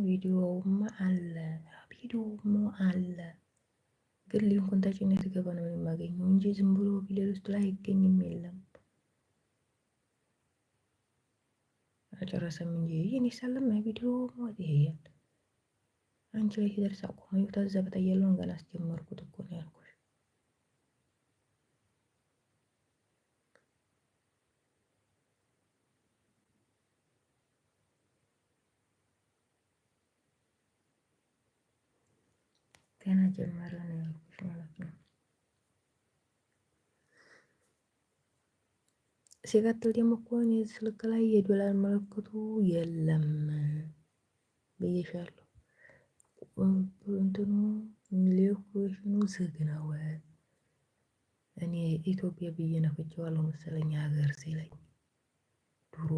ቪዲዮውማ አለ ቪዲዮውማ አለ። ግን ሊንኩን ተጭኜ ስገባ ነው የማገኘው እንጂ ዝም ብሎ ቪዲዮ ውስጥ ላይ አይገኝም። የለም አልጨረሰም እንጂ ይህን ይሳለም ቪዲዮ ሞት ይሄያል። አንቺ ላይ ሲደርስ አቆመ ታዛ በታየለውን ገና አስጀመርኩት እኮ ነው ያልኩሽ። ገና ጀመረ ነው ያልኩሽ ማለት ነው። ሲቀጥል ደግሞ እኮ እኔ ስልክ ላይ የዶላር ምልክቱ የለም ብዬሻለሁ። እንትኑ ሎኬሽኑ ዝግ ነው። እኔ ኢትዮጵያ ብዬ ነፍቼዋለሁ መሰለኝ ሀገር ሲለኝ ድሮ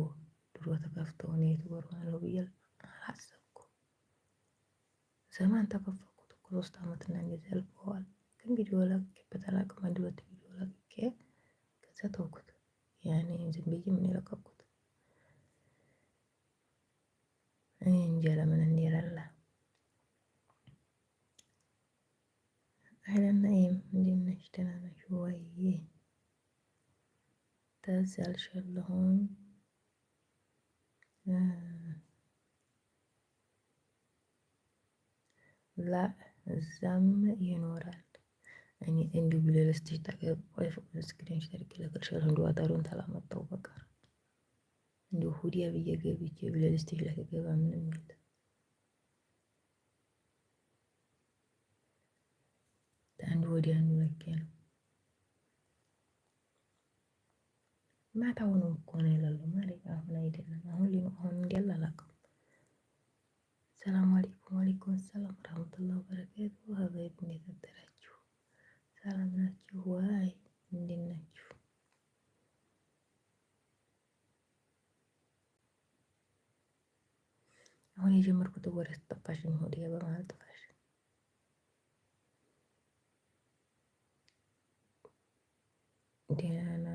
ተከፍተው እኔ ዩቱበር ሆናለሁ ብዬ አላሰብኩም። ዘመን ተከፈትኩት እኮ 3 አመት እና እንደዚህ አልፈዋል። ግን ቪዲዮ ለቅቄበት አላውቅም። 1 2 ቪዲዮ ለቅቄ ከዛ ተውኩት። ያኔ ዝም ብዬ ምን የለቀኩት እኔ እንጃ ለምን እንደሌለ። አይደና ይሄም እንዴት ነሽ? ደህና ነሽ ወይ? ታዛልሻለሁኝ ላ እዛም ይኖራል። እኔ እንዲሁ ብለልስትሽ ተቀባይ ስክሪን ሸርክ ለከልሻለሁ እንዲሁ አጣሩን ታላመጣው በቀር እንዲሁ ሁዲያ ብዬ ገብቼ ብለልስትሽ ለከገባ ምንም የለም። አንዱ ወዲያ አንዱ ለኪያ ነው። ማታውን እኮ ነው የሌለው ማለት አሁን አይደለም። አሁን እንዲያል አላውቅም። ሰላም አለይኩም ወአለይኩም ሰላም ወራህመቱላሂ ወበረካቱ። ሀባይብ እንዴት አደራችሁ? ሰላም ናችሁ ወይ? እንዴት ናችሁ? አሁን የጀመርኩት ወሬ ጠፋሽኝ ሆዴ በማለት ጠፋሽ። ደህና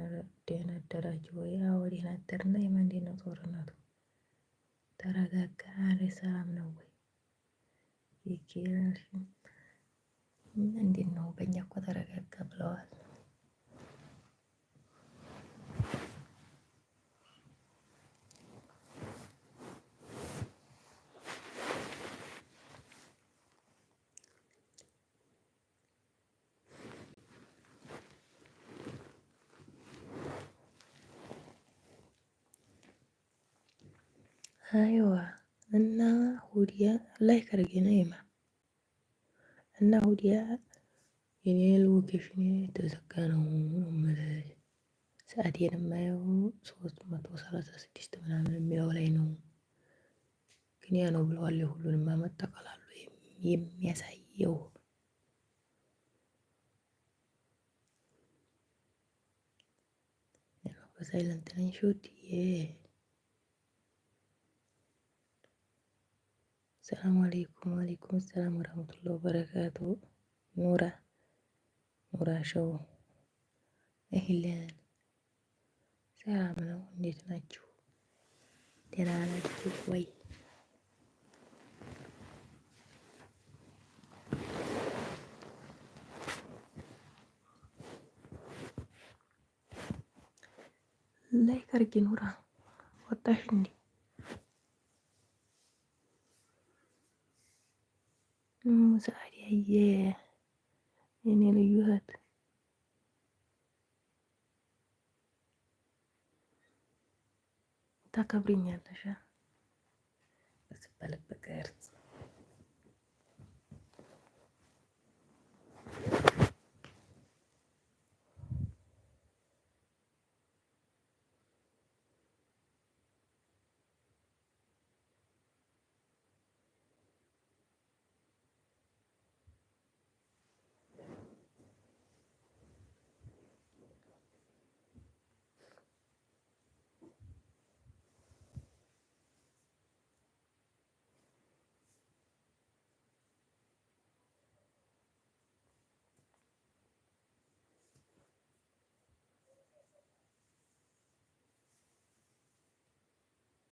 አደራችሁ ወይ? አዎ ደህና አደርን። የማን እንዴት ነው ጦርነቱ? ተረጋጋ አለ። ሰላም ነው ወይ? ይኬራል እንዴት ነው? በእኛ እኮ ተረጋጋ ብለዋል። አይዋ እና ሁዲያ ላይክ አድርጌ ነው የማ እና ሁዲያ የኔ ሎኬሽን የተዘጋ ነው የምልሽ። ሰዓቴን የማየው 336 ምናምን የሚለው ላይ ነው። ግን ያ ነው ብለዋል። ሁሉንም አመጣቀላሉ የሚያሳየው በሳይለንት ነኝ ሾትዬ። ሰላም አለይኩም ወአለይኩም ሰላም ወራህመቱላሂ ወበረካቱ። ኑራ ሾው እህለን ሰላም ነው። እንዴት ናችሁ? ደህና ናችሁ ወይ? ላይክ አድርጊ ኑራ። ወጣሽ እንዴ? ሳዲያዬ የኔ ልዩ እህት ታከብሪኛለሽ። በልብ ቅርጽ